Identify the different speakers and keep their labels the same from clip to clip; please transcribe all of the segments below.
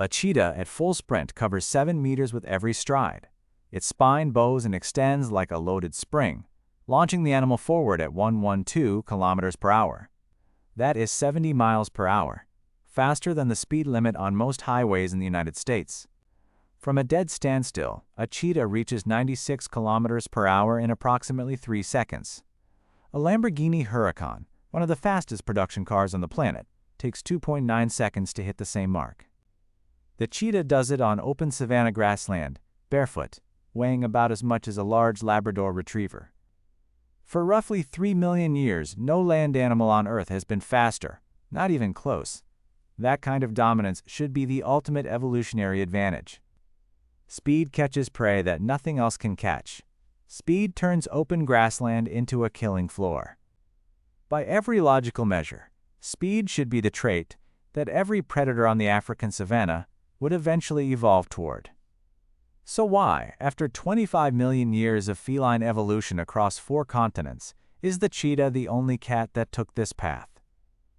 Speaker 1: A cheetah at full sprint covers 7 meters with every stride. Its spine bows and extends like a loaded spring, launching the animal forward at 112 kilometers per hour. That is 70 miles per hour, faster than the speed limit on most highways in the United States. From a dead standstill, a cheetah reaches 96 kilometers per hour in approximately 3 seconds. A Lamborghini Huracan, one of the fastest production cars on the planet, takes 2.9 seconds to hit the same mark. The cheetah does it on open savanna grassland, barefoot, weighing about as much as a large Labrador retriever. For roughly 3 million years, no land animal on Earth has been faster, not even close. That kind of dominance should be the ultimate evolutionary advantage. Speed catches prey that nothing else can catch. Speed turns open grassland into a killing floor. By every logical measure, speed should be the trait that every predator on the African savanna would eventually evolve toward. So why, after 25 million years of feline evolution across 4 continents, is the cheetah the only cat that took this path?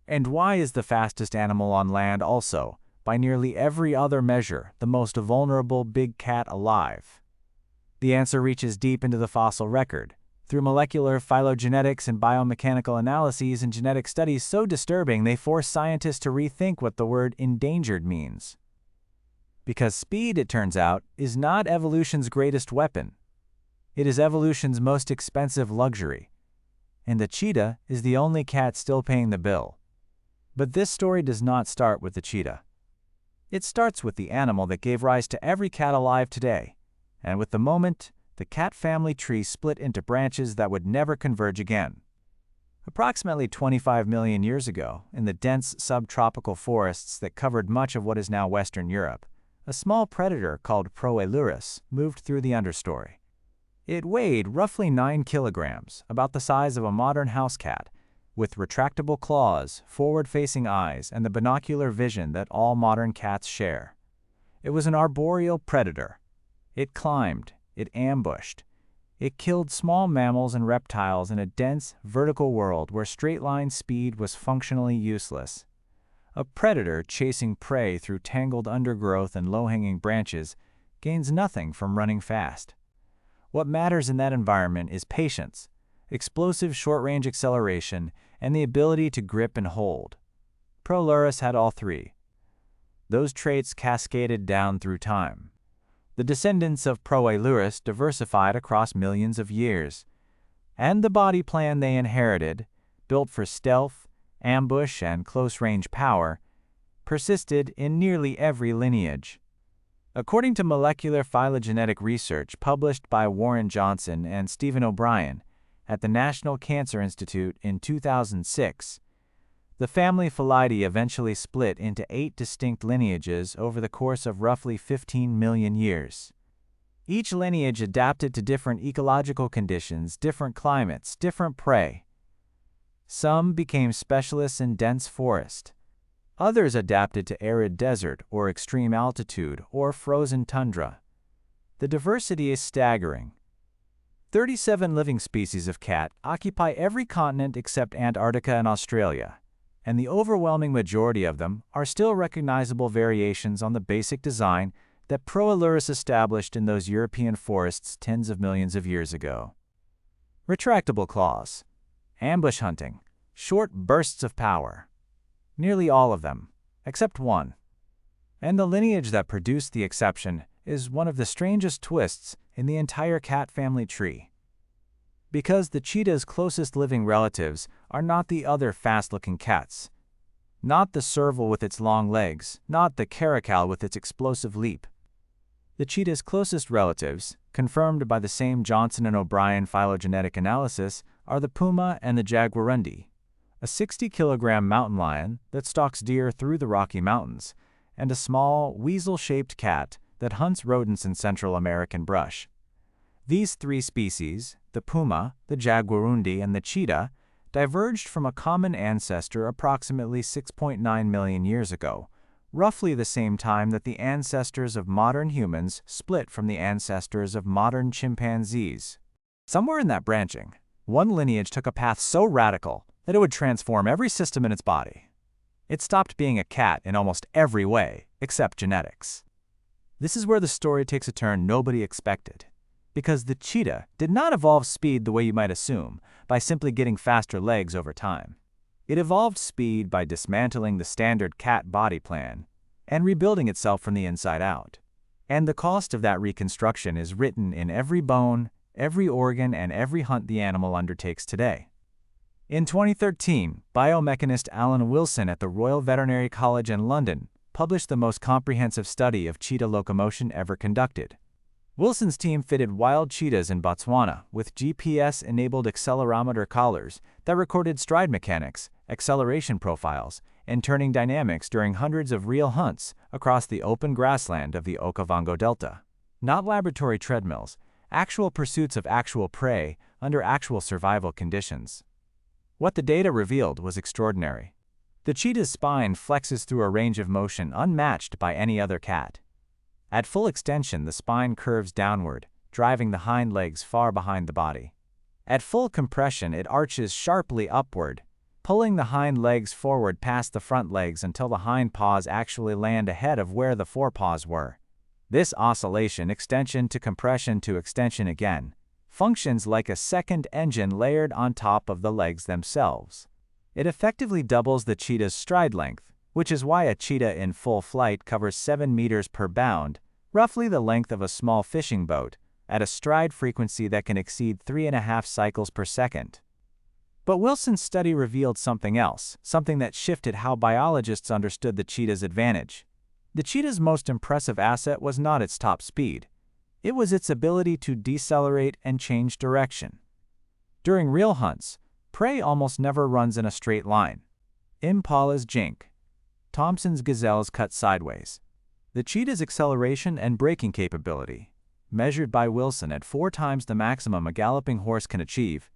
Speaker 1: And why is the fastest animal on land also, by nearly every other measure, the most vulnerable big cat alive? The answer reaches deep into the fossil record, through molecular phylogenetics and biomechanical analyses and genetic studies so disturbing they force scientists to rethink what the word endangered means. Because speed, it turns out, is not evolution's greatest weapon. It is evolution's most expensive luxury. And the cheetah is the only cat still paying the bill. But this story does not start with the cheetah. It starts with the animal that gave rise to every cat alive today, and with the moment the cat family tree split into branches that would never converge again. Approximately 25 million years ago, in the dense subtropical forests that covered much of what is now Western Europe, a small predator called Proailurus moved through the understory. It weighed roughly 9 kilograms, about the size of a modern house cat, with retractable claws, forward-facing eyes, and the binocular vision that all modern cats share. It was an arboreal predator. It climbed, it ambushed, it killed small mammals and reptiles in a dense, vertical world where straight-line speed was functionally useless. A predator chasing prey through tangled undergrowth and low-hanging branches gains nothing from running fast. What matters in that environment is patience, explosive short-range acceleration, and the ability to grip and hold. Proailurus had all 3. Those traits cascaded down through time. The descendants of Proailurus diversified across millions of years, and the body plan they inherited, built for stealth, ambush, and close-range power, persisted in nearly every lineage. According to molecular phylogenetic research published by Warren Johnson and Stephen O'Brien at the National Cancer Institute in 2006, the family Felidae eventually split into 8 distinct lineages over the course of roughly 15 million years. Each lineage adapted to different ecological conditions, different climates, different prey. Some became specialists in dense forest. Others adapted to arid desert or extreme altitude or frozen tundra. The diversity is staggering. 37 living species of cat occupy every continent except Antarctica and Australia, and the overwhelming majority of them are still recognizable variations on the basic design that Proailurus established in those European forests tens of millions of years ago. Retractable claws, ambush hunting, short bursts of power. Nearly all of them, except one. And the lineage that produced the exception is one of the strangest twists in the entire cat family tree. Because the cheetah's closest living relatives are not the other fast-looking cats. Not the serval with its long legs, not the caracal with its explosive leap. The cheetah's closest relatives, confirmed by the same Johnson and O'Brien phylogenetic analysis, are the puma and the jaguarundi, a 60-kilogram mountain lion that stalks deer through the Rocky Mountains, and a small, weasel-shaped cat that hunts rodents in Central American brush. These 3 species, the puma, the jaguarundi, and the cheetah, diverged from a common ancestor approximately 6.9 million years ago, roughly the same time that the ancestors of modern humans split from the ancestors of modern chimpanzees. Somewhere in that branching, one lineage took a path so radical that it would transform every system in its body. It stopped being a cat in almost every way, except genetics. This is where the story takes a turn nobody expected. Because the cheetah did not evolve speed the way you might assume, by simply getting faster legs over time. It evolved speed by dismantling the standard cat body plan and rebuilding itself from the inside out. And the cost of that reconstruction is written in every bone, every organ, and every hunt the animal undertakes today. In 2013, biomechanist Alan Wilson at the Royal Veterinary College in London published the most comprehensive study of cheetah locomotion ever conducted. Wilson's team fitted wild cheetahs in Botswana with GPS-enabled accelerometer collars that recorded stride mechanics, acceleration profiles, and turning dynamics during hundreds of real hunts across the open grassland of the Okavango Delta. Not laboratory treadmills, actual pursuits of actual prey under actual survival conditions. What the data revealed was extraordinary. The cheetah's spine flexes through a range of motion unmatched by any other cat. At full extension, the spine curves downward, driving the hind legs far behind the body. At full compression, it arches sharply upward, pulling the hind legs forward past the front legs until the hind paws actually land ahead of where the forepaws were. This oscillation, extension to compression to extension again, functions like a second engine layered on top of the legs themselves. It effectively doubles the cheetah's stride length, which is why a cheetah in full flight covers 7 meters per bound, roughly the length of a small fishing boat, at a stride frequency that can exceed 3.5 cycles per second. But Wilson's study revealed something else, something that shifted how biologists understood the cheetah's advantage. The cheetah's most impressive asset was not its top speed. It was its ability to decelerate and change direction. During real hunts, prey almost never runs in a straight line. Impala's jink. Thompson's gazelles cut sideways. The cheetah's acceleration and braking capability, measured by Wilson at 4 times the maximum a galloping horse can achieve,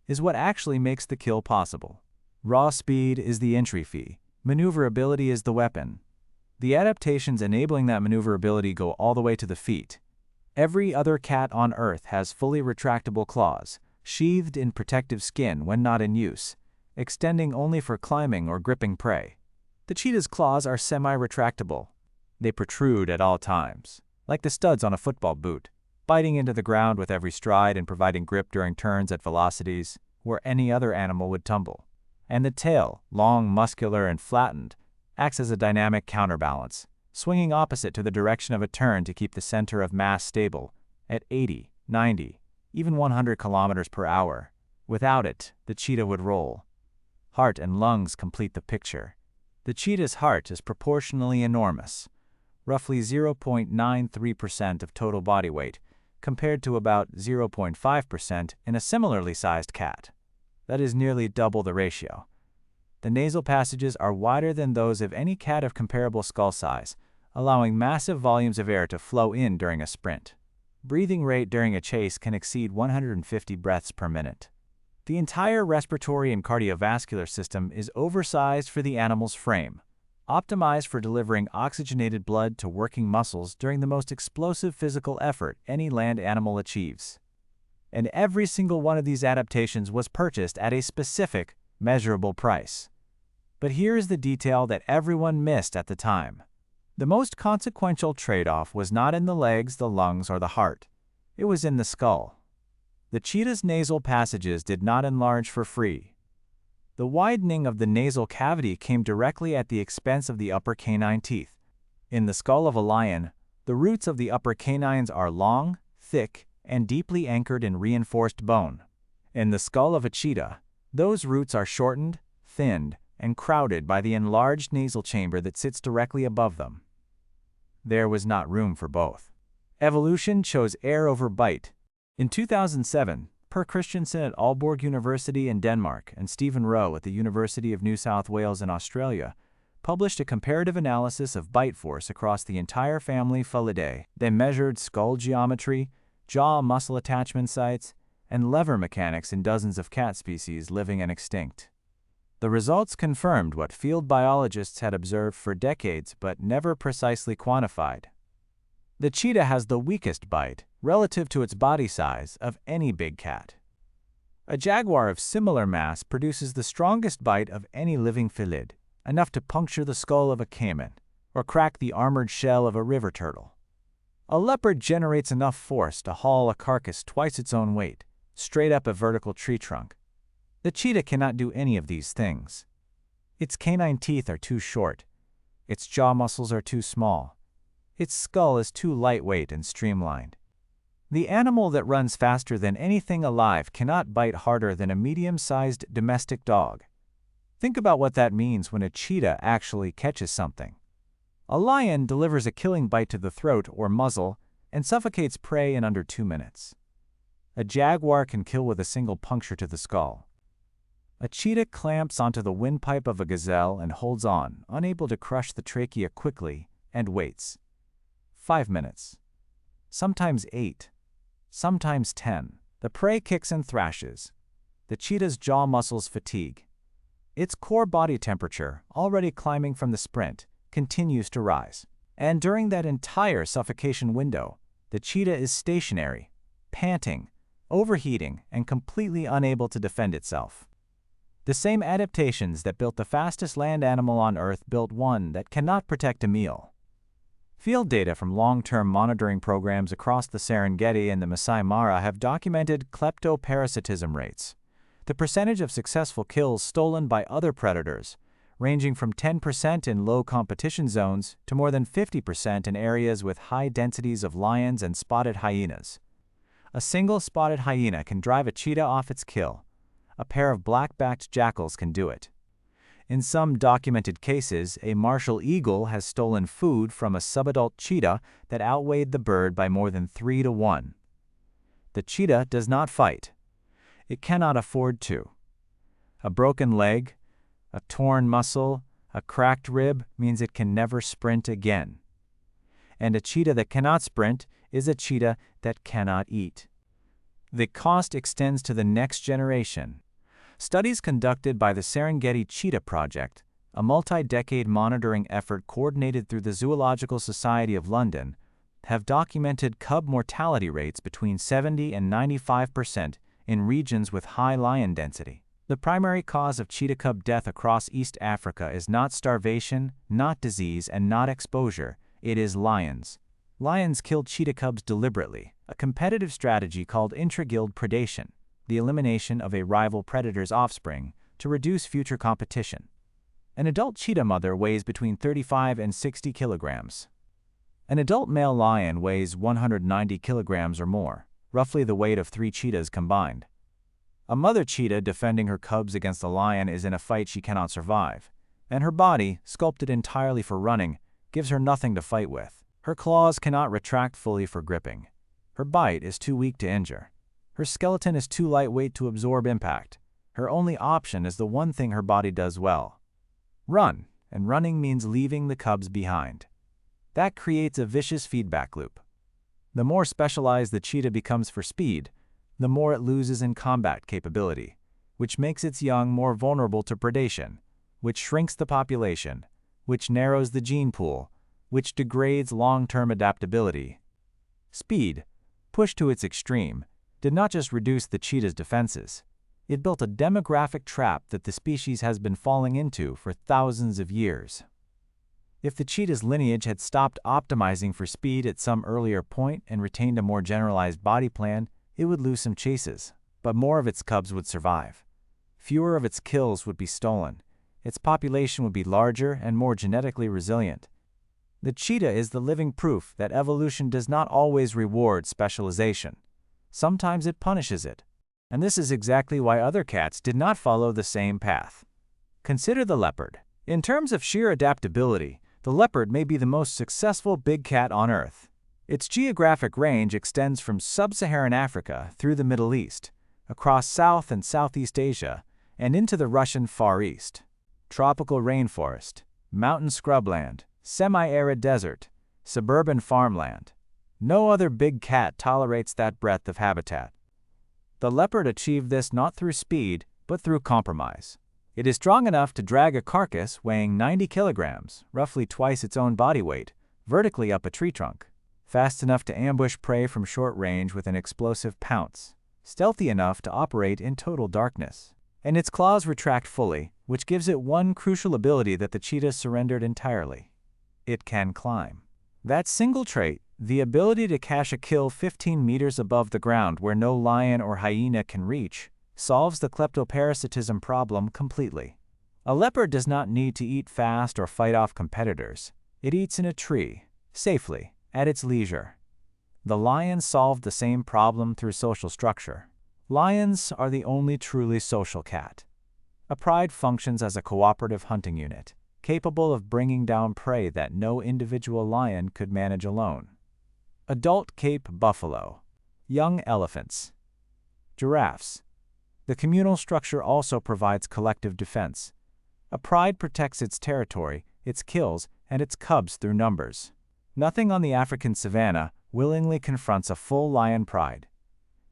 Speaker 1: is what actually makes the kill possible. Raw speed is the entry fee. Maneuverability is the weapon. The adaptations enabling that maneuverability go all the way to the feet. Every other cat on Earth has fully retractable claws, sheathed in protective skin when not in use, extending only for climbing or gripping prey. The cheetah's claws are semi-retractable. They protrude at all times, like the studs on a football boot, biting into the ground with every stride and providing grip during turns at velocities where any other animal would tumble. And the tail, long, muscular, and flattened, acts as a dynamic counterbalance, swinging opposite to the direction of a turn to keep the center of mass stable at 80, 90, even 100 kilometers per hour. Without it, the cheetah would roll. Heart and lungs complete the picture. The cheetah's heart is proportionally enormous, roughly 0.93% of total body weight, compared to about 0.5% in a similarly sized cat. That is nearly double the ratio. The nasal passages are wider than those of any cat of comparable skull size, allowing massive volumes of air to flow in during a sprint. Breathing rate during a chase can exceed 150 breaths per minute. The entire respiratory and cardiovascular system is oversized for the animal's frame, optimized for delivering oxygenated blood to working muscles during the most explosive physical effort any land animal achieves. And every single one of these adaptations was purchased at a specific, measurable price. But here is the detail that everyone missed at the time. The most consequential trade-off was not in the legs, the lungs, or the heart. It was in the skull. The cheetah's nasal passages did not enlarge for free. The widening of the nasal cavity came directly at the expense of the upper canine teeth. In the skull of a lion, the roots of the upper canines are long, thick, and deeply anchored in reinforced bone. In the skull of a cheetah, those roots are shortened, thinned, and crowded by the enlarged nasal chamber that sits directly above them. There was not room for both. Evolution chose air over bite. In 2007, Per Christensen at Aalborg University in Denmark and Stephen Rowe at the University of New South Wales in Australia published a comparative analysis of bite force across the entire family Felidae. They measured skull geometry, jaw muscle attachment sites, and lever mechanics in dozens of cat species living and extinct. The results confirmed what field biologists had observed for decades but never precisely quantified. The cheetah has the weakest bite, relative to its body size, of any big cat. A jaguar of similar mass produces the strongest bite of any living felid, enough to puncture the skull of a caiman or crack the armored shell of a river turtle. A leopard generates enough force to haul a carcass twice its own weight, straight up a vertical tree trunk. The cheetah cannot do any of these things. Its canine teeth are too short. Its jaw muscles are too small. Its skull is too lightweight and streamlined. The animal that runs faster than anything alive cannot bite harder than a medium-sized domestic dog. Think about what that means when a cheetah actually catches something. A lion delivers a killing bite to the throat or muzzle and suffocates prey in under 2 minutes. A jaguar can kill with a single puncture to the skull. A cheetah clamps onto the windpipe of a gazelle and holds on, unable to crush the trachea quickly, and waits. 5 minutes. Sometimes 8. Sometimes 10. The prey kicks and thrashes. The cheetah's jaw muscles fatigue. Its core body temperature, already climbing from the sprint, continues to rise. And during that entire suffocation window, the cheetah is stationary, panting, overheating, and completely unable to defend itself. The same adaptations that built the fastest land animal on Earth built one that cannot protect a meal. Field data from long-term monitoring programs across the Serengeti and the Masai Mara have documented kleptoparasitism rates, the percentage of successful kills stolen by other predators, ranging from 10% in low competition zones to more than 50% in areas with high densities of lions and spotted hyenas. A single spotted hyena can drive a cheetah off its kill. A pair of black-backed jackals can do it. In some documented cases, a martial eagle has stolen food from a subadult cheetah that outweighed the bird by more than 3 to 1. The cheetah does not fight. It cannot afford to. A broken leg, a torn muscle, a cracked rib means it can never sprint again. And a cheetah that cannot sprint is a cheetah that cannot eat. The cost extends to the next generation. Studies conducted by the Serengeti Cheetah Project, a multi-decade monitoring effort coordinated through the Zoological Society of London, have documented cub mortality rates between 70 and 95% in regions with high lion density. The primary cause of cheetah cub death across East Africa is not starvation, not disease, and not exposure. It is lions. Lions kill cheetah cubs deliberately, a competitive strategy called intra-guild predation, the elimination of a rival predator's offspring, to reduce future competition. An adult cheetah mother weighs between 35 and 60 kilograms. An adult male lion weighs 190 kilograms or more, roughly the weight of 3 cheetahs combined. A mother cheetah defending her cubs against a lion is in a fight she cannot survive, and her body, sculpted entirely for running, gives her nothing to fight with. Her claws cannot retract fully for gripping. Her bite is too weak to injure. Her skeleton is too lightweight to absorb impact. Her only option is the one thing her body does well: run, and running means leaving the cubs behind. That creates a vicious feedback loop. The more specialized the cheetah becomes for speed, the more it loses in combat capability, which makes its young more vulnerable to predation, which shrinks the population, which narrows the gene pool, which degrades long-term adaptability. Speed, pushed to its extreme, did not just reduce the cheetah's defenses. It built a demographic trap that the species has been falling into for thousands of years. If the cheetah's lineage had stopped optimizing for speed at some earlier point and retained a more generalized body plan, it would lose some chases, but more of its cubs would survive. Fewer of its kills would be stolen. Its population would be larger and more genetically resilient. The cheetah is the living proof that evolution does not always reward specialization. Sometimes it punishes it. And this is exactly why other cats did not follow the same path. Consider the leopard. In terms of sheer adaptability, the leopard may be the most successful big cat on Earth. Its geographic range extends from sub-Saharan Africa through the Middle East, across South and Southeast Asia, and into the Russian Far East. Tropical rainforest, mountain scrubland, semi-arid desert, suburban farmland. No other big cat tolerates that breadth of habitat. The leopard achieved this not through speed, but through compromise. It is strong enough to drag a carcass weighing 90 kilograms, roughly twice its own body weight, vertically up a tree trunk. Fast enough to ambush prey from short range with an explosive pounce. Stealthy enough to operate in total darkness. and its claws retract fully, which gives it one crucial ability that the cheetah surrendered entirely. It can climb. That single trait, the ability to cache a kill 15 meters above the ground where no lion or hyena can reach, solves the kleptoparasitism problem completely. A leopard does not need to eat fast or fight off competitors. It eats in a tree, safely, at its leisure. The lion solved the same problem through social structure. Lions are the only truly social cat. A pride functions as a cooperative hunting unit, capable of bringing down prey that no individual lion could manage alone. Adult Cape buffalo, young elephants, giraffes. The communal structure also provides collective defense. A pride protects its territory, its kills, and its cubs through numbers. Nothing on the African savanna willingly confronts a full lion pride.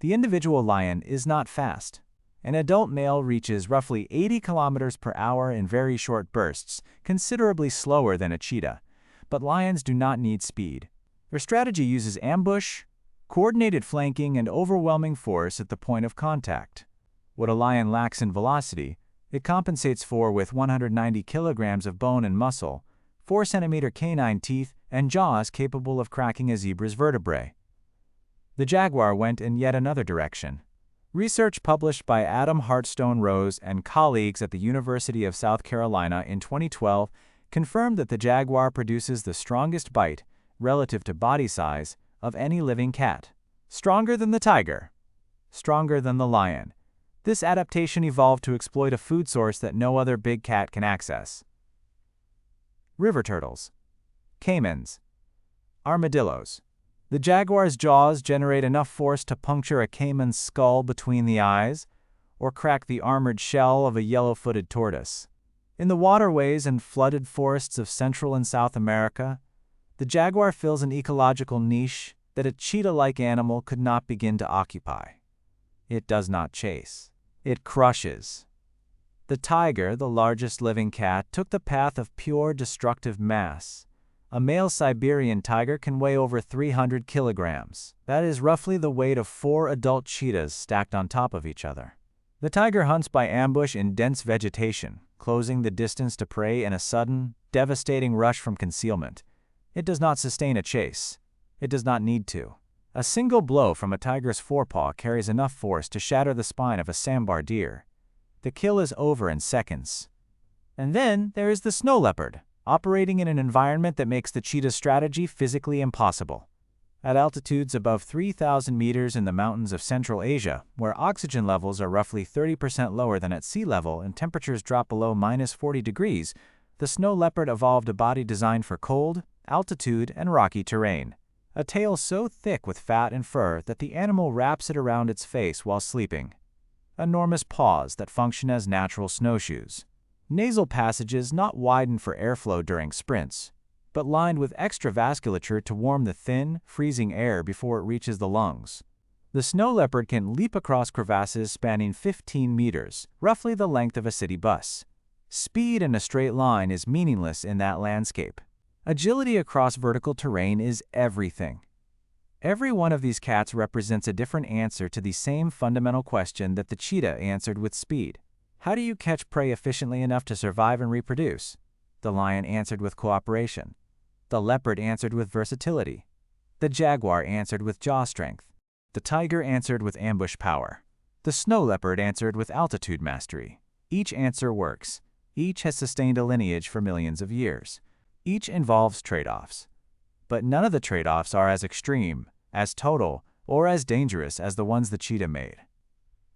Speaker 1: The individual lion is not fast. An adult male reaches roughly 80 kilometers per hour in very short bursts, considerably slower than a cheetah. But lions do not need speed. Their strategy uses ambush, coordinated flanking, and overwhelming force at the point of contact. What a lion lacks in velocity, it compensates for with 190 kilograms of bone and muscle, 4-centimeter canine teeth, and jaws capable of cracking a zebra's vertebrae. The jaguar went in yet another direction. Research published by Adam Hartstone Rose and colleagues at the University of South Carolina in 2012 confirmed that the jaguar produces the strongest bite, relative to body size, of any living cat. Stronger than the tiger. Stronger than the lion. This adaptation evolved to exploit a food source that no other big cat can access. River turtles. Caimans. Armadillos. The jaguar's jaws generate enough force to puncture a caiman's skull between the eyes, or crack the armored shell of a yellow-footed tortoise. In the waterways and flooded forests of Central and South America, the jaguar fills an ecological niche that a cheetah-like animal could not begin to occupy. It does not chase. It crushes. The tiger, the largest living cat, took the path of pure destructive mass. A male Siberian tiger can weigh over 300 kilograms. That is roughly the weight of 4 adult cheetahs stacked on top of each other. The tiger hunts by ambush in dense vegetation, closing the distance to prey in a sudden, devastating rush from concealment. It does not sustain a chase. It does not need to. A single blow from a tiger's forepaw carries enough force to shatter the spine of a sambar deer. The kill is over in seconds. And then there is the snow leopard, operating in an environment that makes the cheetah's strategy physically impossible. At altitudes above 3,000 meters in the mountains of Central Asia, where oxygen levels are roughly 30% lower than at sea level and temperatures drop below -40 degrees, the snow leopard evolved a body designed for cold, altitude, and rocky terrain. A tail so thick with fat and fur that the animal wraps it around its face while sleeping. Enormous paws that function as natural snowshoes. Nasal passages not widened for airflow during sprints, but lined with extra vasculature to warm the thin, freezing air before it reaches the lungs. The snow leopard can leap across crevasses spanning 15 meters, roughly the length of a city bus. Speed in a straight line is meaningless in that landscape. Agility across vertical terrain is everything. Every one of these cats represents a different answer to the same fundamental question that the cheetah answered with speed. How do you catch prey efficiently enough to survive and reproduce? The lion answered with cooperation. The leopard answered with versatility. The jaguar answered with jaw strength. The tiger answered with ambush power. The snow leopard answered with altitude mastery. Each answer works. Each has sustained a lineage for millions of years. Each involves trade-offs. But none of the trade-offs are as extreme, as total, or as dangerous as the ones the cheetah made.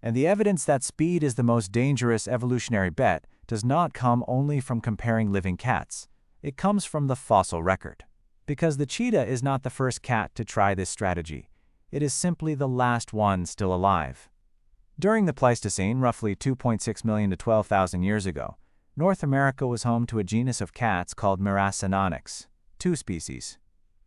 Speaker 1: And the evidence that speed is the most dangerous evolutionary bet does not come only from comparing living cats. It comes from the fossil record. Because the cheetah is not the first cat to try this strategy. It is simply the last one still alive. During the Pleistocene, roughly 2.6 million to 12,000 years ago, North America was home to a genus of cats called Miracinonyx, 2 species.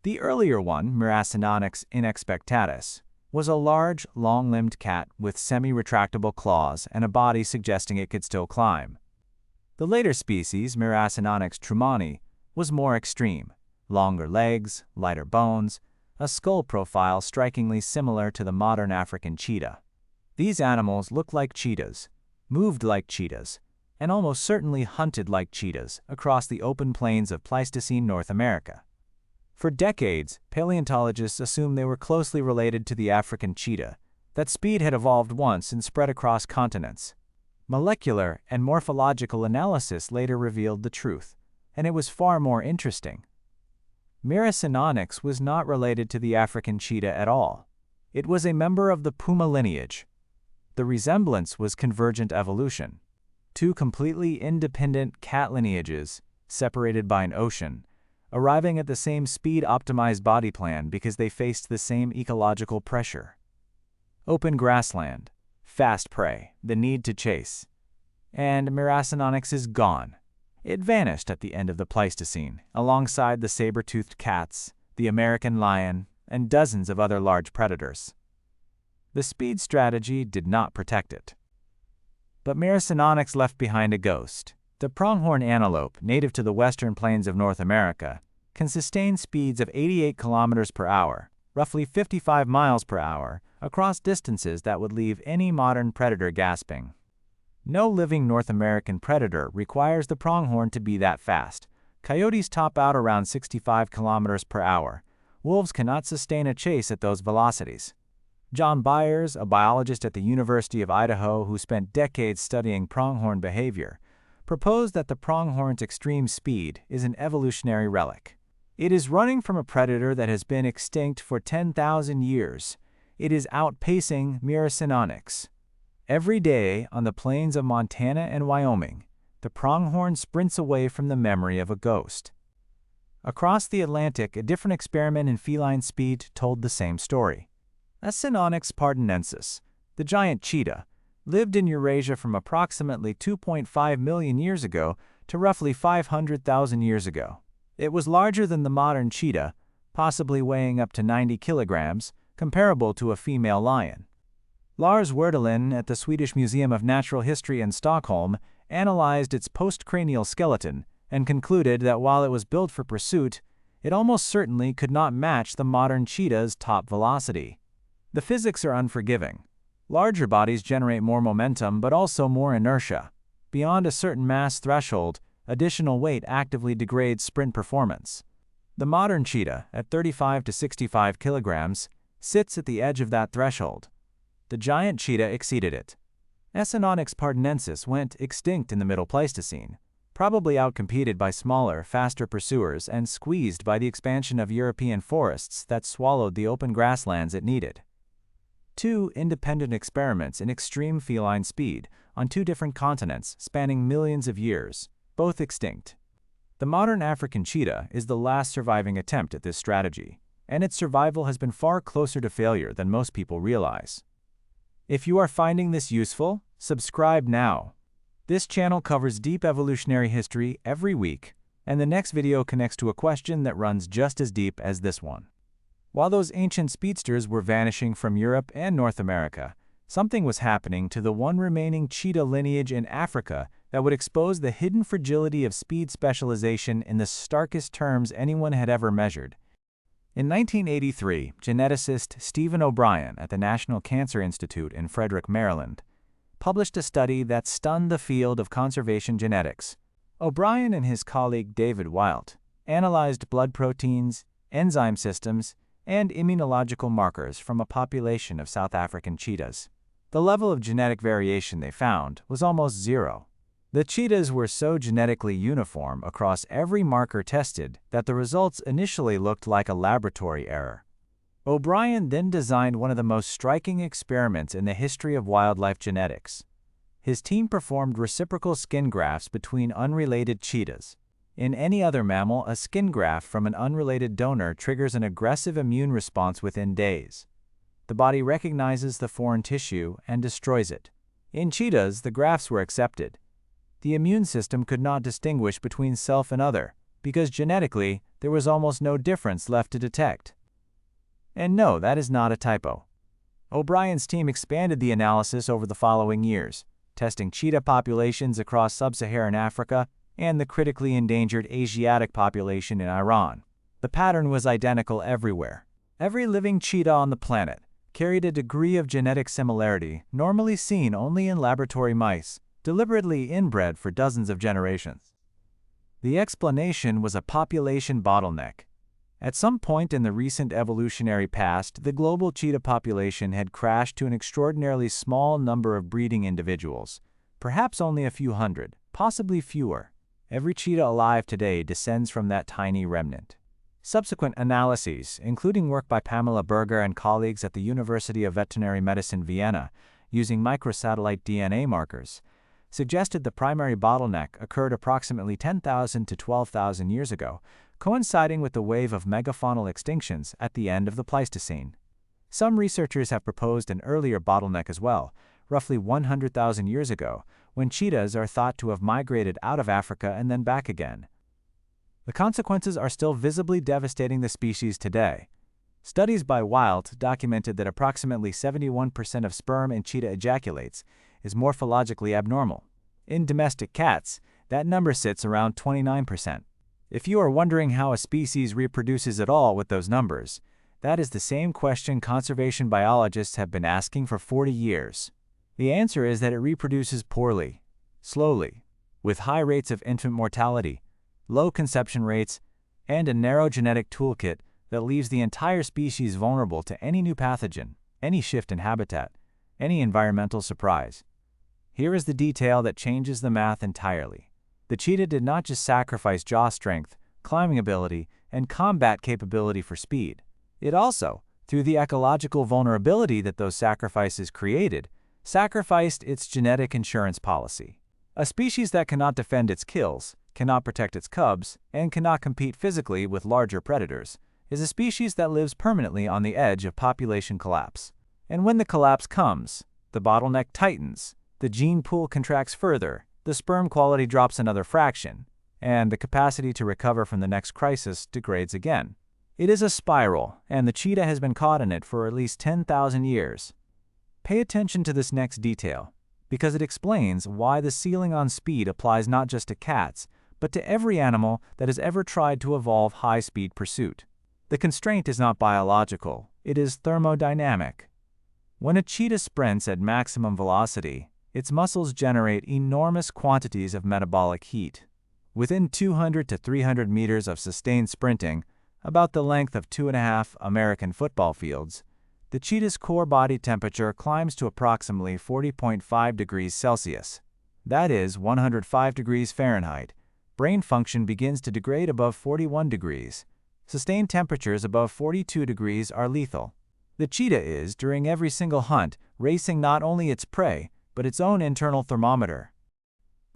Speaker 1: The earlier one, Miracinonyx inexpectatus, was a large, long-limbed cat with semi-retractable claws and a body suggesting it could still climb. The later species, Miracinonyx trumani, was more extreme. Longer legs, lighter bones, a skull profile strikingly similar to the modern African cheetah. These animals look like cheetahs, moved like cheetahs, and almost certainly hunted like cheetahs across the open plains of Pleistocene North America. For decades, paleontologists assumed they were closely related to the African cheetah, that speed had evolved once and spread across continents. Molecular and morphological analysis later revealed the truth, and it was far more interesting. Miracinonyx was not related to the African cheetah at all. It was a member of the puma lineage. The resemblance was convergent evolution. Two completely independent cat lineages, separated by an ocean, arriving at the same speed-optimized body plan because they faced the same ecological pressure. Open grassland, fast prey, the need to chase. And Miracinonyx is gone. It vanished at the end of the Pleistocene, alongside the saber-toothed cats, the American lion, and dozens of other large predators. The speed strategy did not protect it. But Miracinonyx left behind a ghost. The pronghorn antelope, native to the western plains of North America, can sustain speeds of 88 kilometers per hour, roughly 55 miles per hour, across distances that would leave any modern predator gasping. No living North American predator requires the pronghorn to be that fast. Coyotes top out around 65 kilometers per hour. Wolves cannot sustain a chase at those velocities. John Byers, a biologist at the University of Idaho who spent decades studying pronghorn behavior, proposed that the pronghorn's extreme speed is an evolutionary relic. It is running from a predator that has been extinct for 10,000 years. It is outpacing Miracinonyx. Every day on the plains of Montana and Wyoming, the pronghorn sprints away from the memory of a ghost. Across the Atlantic, a different experiment in feline speed told the same story. Acinonyx pardonensis, the giant cheetah, lived in Eurasia from approximately 2.5 million years ago to roughly 500,000 years ago. It was larger than the modern cheetah, possibly weighing up to 90 kilograms, comparable to a female lion. Lars Werdelin at the Swedish Museum of Natural History in Stockholm analyzed its postcranial skeleton and concluded that while it was built for pursuit, it almost certainly could not match the modern cheetah's top velocity. The physics are unforgiving. Larger bodies generate more momentum but also more inertia. Beyond a certain mass threshold, additional weight actively degrades sprint performance. The modern cheetah, at 35 to 65 kilograms, sits at the edge of that threshold. The giant cheetah exceeded it. Acinonyx pardonensis went extinct in the Middle Pleistocene, probably outcompeted by smaller, faster pursuers and squeezed by the expansion of European forests that swallowed the open grasslands it needed. Two independent experiments in extreme feline speed on two different continents spanning millions of years, both extinct. The modern African cheetah is the last surviving attempt at this strategy, and its survival has been far closer to failure than most people realize. If you are finding this useful, subscribe now. This channel covers deep evolutionary history every week, and the next video connects to a question that runs just as deep as this one. While those ancient speedsters were vanishing from Europe and North America, something was happening to the one remaining cheetah lineage in Africa that would expose the hidden fragility of speed specialization in the starkest terms anyone had ever measured. In 1983, geneticist Stephen O'Brien at the National Cancer Institute in Frederick, Maryland, published a study that stunned the field of conservation genetics. O'Brien and his colleague David Wilt analyzed blood proteins, enzyme systems, and immunological markers from a population of South African cheetahs. The level of genetic variation they found was almost zero. The cheetahs were so genetically uniform across every marker tested that the results initially looked like a laboratory error. O'Brien then designed one of the most striking experiments in the history of wildlife genetics. His team performed reciprocal skin grafts between unrelated cheetahs. In any other mammal, a skin graft from an unrelated donor triggers an aggressive immune response within days. The body recognizes the foreign tissue and destroys it. In cheetahs, the grafts were accepted. The immune system could not distinguish between self and other, because genetically, there was almost no difference left to detect. And no, that is not a typo. O'Brien's team expanded the analysis over the following years, testing cheetah populations across sub-Saharan Africa and the critically endangered Asiatic population in Iran. The pattern was identical everywhere. Every living cheetah on the planet, carried a degree of genetic similarity normally seen only in laboratory mice, deliberately inbred for dozens of generations. The explanation was a population bottleneck. At some point in the recent evolutionary past, the global cheetah population had crashed to an extraordinarily small number of breeding individuals, perhaps only a few hundred, possibly fewer. Every cheetah alive today descends from that tiny remnant. Subsequent analyses, including work by Pamela Berger and colleagues at the University of Veterinary Medicine Vienna, using microsatellite DNA markers, suggested the primary bottleneck occurred approximately 10,000 to 12,000 years ago, coinciding with the wave of megafaunal extinctions at the end of the Pleistocene. Some researchers have proposed an earlier bottleneck as well, roughly 100,000 years ago, when cheetahs are thought to have migrated out of Africa and then back again. The consequences are still visibly devastating the species today. Studies by Wild documented that approximately 71% of sperm in cheetah ejaculates is morphologically abnormal. In domestic cats, that number sits around 29%. If you are wondering how a species reproduces at all with those numbers, that is the same question conservation biologists have been asking for 40 years. The answer is that it reproduces poorly, slowly, with high rates of infant mortality, low conception rates, and a narrow genetic toolkit that leaves the entire species vulnerable to any new pathogen, any shift in habitat, any environmental surprise. Here is the detail that changes the math entirely. The cheetah did not just sacrifice jaw strength, climbing ability, and combat capability for speed. It also, through the ecological vulnerability that those sacrifices created, sacrificed its genetic insurance policy. A species that cannot defend its kills, cannot protect its cubs, and cannot compete physically with larger predators, is a species that lives permanently on the edge of population collapse. And when the collapse comes, the bottleneck tightens, the gene pool contracts further, the sperm quality drops another fraction, and the capacity to recover from the next crisis degrades again. It is a spiral, and the cheetah has been caught in it for at least 10,000 years. Pay attention to this next detail, because it explains why the ceiling on speed applies not just to cats, but to every animal that has ever tried to evolve high-speed pursuit. The constraint is not biological, it is thermodynamic. When a cheetah sprints at maximum velocity, its muscles generate enormous quantities of metabolic heat. Within 200 to 300 meters of sustained sprinting, about the length of 2.5 American football fields, the cheetah's core body temperature climbs to approximately 40.5 degrees Celsius. That is 105 degrees Fahrenheit. Brain function begins to degrade above 41 degrees. Sustained temperatures above 42 degrees are lethal. The cheetah is, during every single hunt, racing not only its prey, but its own internal thermometer.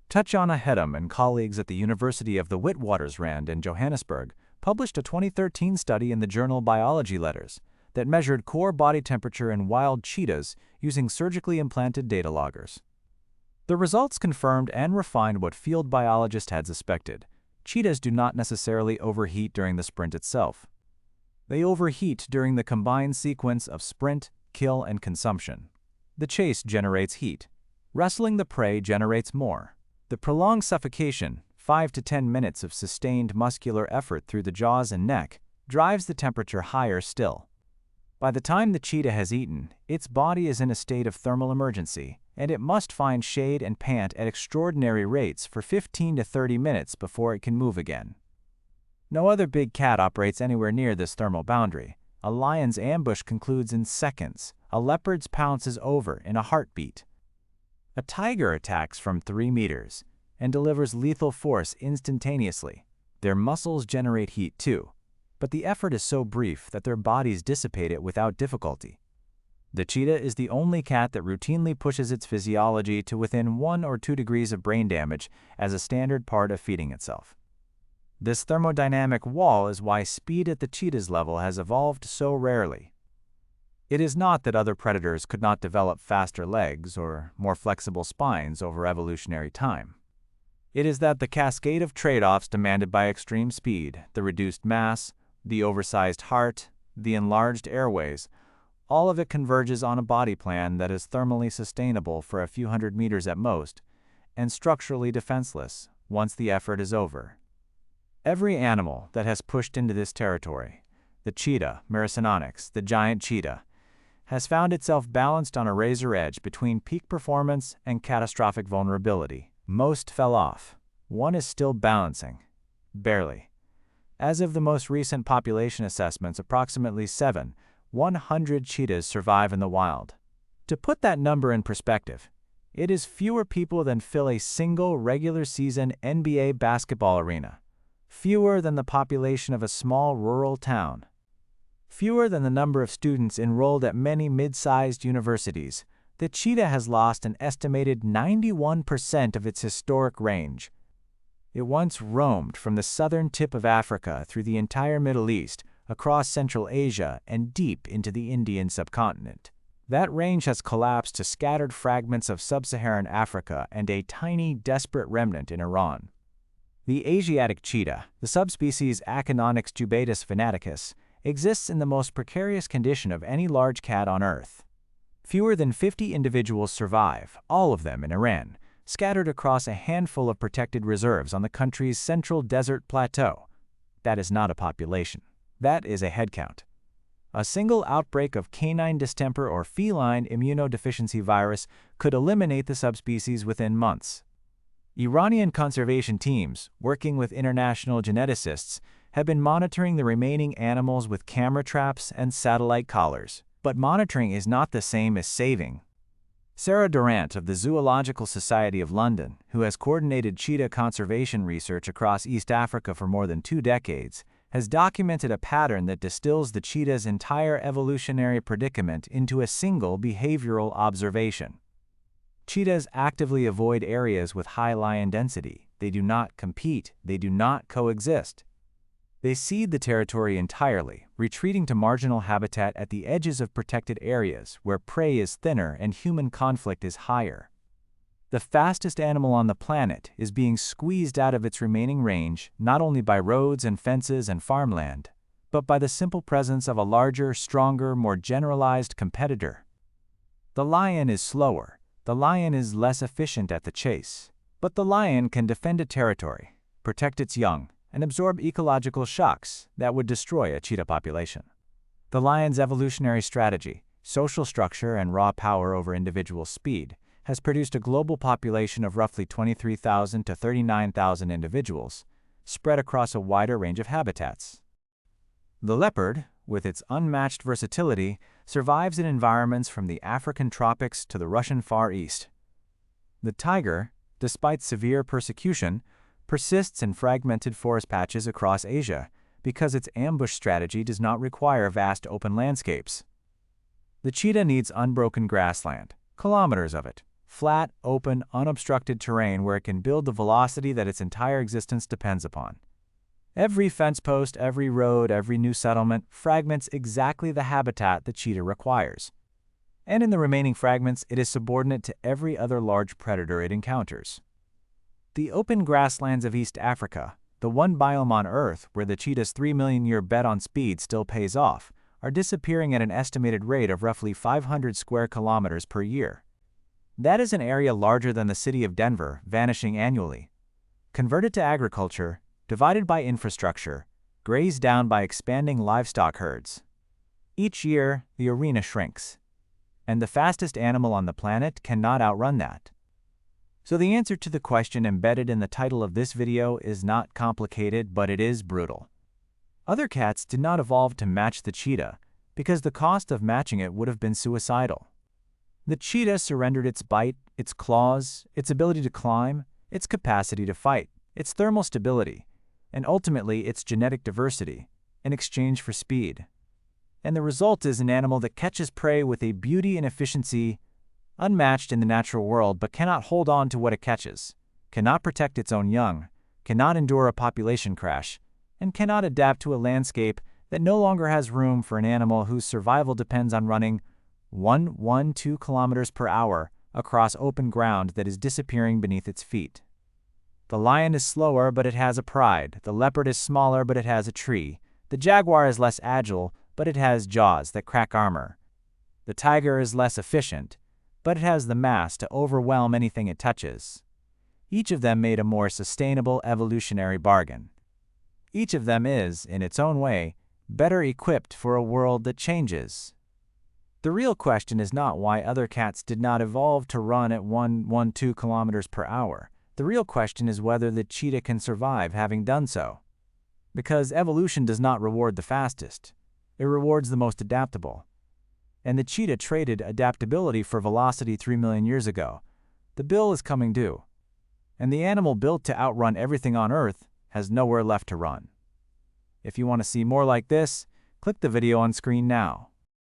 Speaker 1: Tatjana Hedem and colleagues at the University of the Witwatersrand in Johannesburg published a 2013 study in the journal Biology Letters that measured core body temperature in wild cheetahs using surgically implanted data loggers. The results confirmed and refined what field biologists had suspected. Cheetahs do not necessarily overheat during the sprint itself. They overheat during the combined sequence of sprint, kill, and consumption. The chase generates heat. Wrestling the prey generates more. The prolonged suffocation, 5 to 10 minutes of sustained muscular effort through the jaws and neck, drives the temperature higher still. By the time the cheetah has eaten, its body is in a state of thermal emergency, and it must find shade and pant at extraordinary rates for 15 to 30 minutes before it can move again. No other big cat operates anywhere near this thermal boundary. A lion's ambush concludes in seconds. A leopard's pounce is over in a heartbeat. A tiger attacks from 3 meters and delivers lethal force instantaneously. Their muscles generate heat too, but the effort is so brief that their bodies dissipate it without difficulty. The cheetah is the only cat that routinely pushes its physiology to within 1 or 2 degrees of brain damage as a standard part of feeding itself. This thermodynamic wall is why speed at the cheetah's level has evolved so rarely. It is not that other predators could not develop faster legs or more flexible spines over evolutionary time. It is that the cascade of trade-offs demanded by extreme speed, the reduced mass, the oversized heart, the enlarged airways, all of it converges on a body plan that is thermally sustainable for a few hundred meters at most, and structurally defenseless once the effort is over. Every animal that has pushed into this territory, the cheetah, Marathononyx, the giant cheetah, has found itself balanced on a razor edge between peak performance and catastrophic vulnerability. Most fell off. One is still balancing. Barely. As of the most recent population assessments, approximately 100 cheetahs survive in the wild. To put that number in perspective, it is fewer people than fill a single regular season NBA basketball arena. Fewer than the population of a small rural town. Fewer than the number of students enrolled at many mid-sized universities. The cheetah has lost an estimated 91% of its historic range. It once roamed from the southern tip of Africa through the entire Middle East, across Central Asia, and deep into the Indian subcontinent. That range has collapsed to scattered fragments of sub-Saharan Africa and a tiny, desperate remnant in Iran. The Asiatic cheetah, the subspecies Acinonyx jubatus venaticus, exists in the most precarious condition of any large cat on Earth. Fewer than 50 individuals survive, all of them in Iran, scattered across a handful of protected reserves on the country's central desert plateau. That is not a population. That is a headcount. A single outbreak of canine distemper or feline immunodeficiency virus could eliminate the subspecies within months. Iranian conservation teams, working with international geneticists, have been monitoring the remaining animals with camera traps and satellite collars. But monitoring is not the same as saving. Sarah Durant of the Zoological Society of London, who has coordinated cheetah conservation research across East Africa for more than 2 decades, has documented a pattern that distills the cheetah's entire evolutionary predicament into a single behavioral observation. Cheetahs actively avoid areas with high lion density. They do not compete. They do not coexist. They cede the territory entirely, retreating to marginal habitat at the edges of protected areas where prey is thinner and human conflict is higher. The fastest animal on the planet is being squeezed out of its remaining range not only by roads and fences and farmland, but by the simple presence of a larger, stronger, more generalized competitor. The lion is slower. The lion is less efficient at the chase. But the lion can defend a territory, protect its young, and absorb ecological shocks that would destroy a cheetah population. The lion's evolutionary strategy, social structure, and raw power over individual speed has produced a global population of roughly 23,000 to 39,000 individuals, spread across a wider range of habitats. The leopard, with its unmatched versatility, survives in environments from the African tropics to the Russian Far East. The tiger, despite severe persecution, persists in fragmented forest patches across Asia because its ambush strategy does not require vast open landscapes. The cheetah needs unbroken grassland, kilometers of it, flat, open, unobstructed terrain where it can build the velocity that its entire existence depends upon. Every fence post, every road, every new settlement fragments exactly the habitat the cheetah requires. And in the remaining fragments, it is subordinate to every other large predator it encounters. The open grasslands of East Africa, the one biome on Earth where the cheetah's 3 million-year bet on speed still pays off, are disappearing at an estimated rate of roughly 500 square kilometers per year. That is an area larger than the city of Denver, vanishing annually. Converted to agriculture, divided by infrastructure, grazed down by expanding livestock herds. Each year, the arena shrinks. And the fastest animal on the planet cannot outrun that. So the answer to the question embedded in the title of this video is not complicated, but it is brutal. Other cats did not evolve to match the cheetah because the cost of matching it would have been suicidal. The cheetah surrendered its bite, its claws, its ability to climb, its capacity to fight, its thermal stability, and ultimately its genetic diversity, in exchange for speed. And the result is an animal that catches prey with a beauty and efficiency unmatched in the natural world but cannot hold on to what it catches, cannot protect its own young, cannot endure a population crash, and cannot adapt to a landscape that no longer has room for an animal whose survival depends on running 112 kilometers per hour across open ground that is disappearing beneath its feet. The lion is slower, but it has a pride. The leopard is smaller, but it has a tree. The jaguar is less agile, but it has jaws that crack armor. The tiger is less efficient, but it has the mass to overwhelm anything it touches. Each of them made a more sustainable evolutionary bargain. Each of them is, in its own way, better equipped for a world that changes. The real question is not why other cats did not evolve to run at 112 kilometers per hour. The real question is whether the cheetah can survive having done so. Because evolution does not reward the fastest. It rewards the most adaptable. And the cheetah traded adaptability for velocity 3 million years ago. The bill is coming due. And the animal built to outrun everything on Earth has nowhere left to run. If you want to see more like this, click the video on screen now.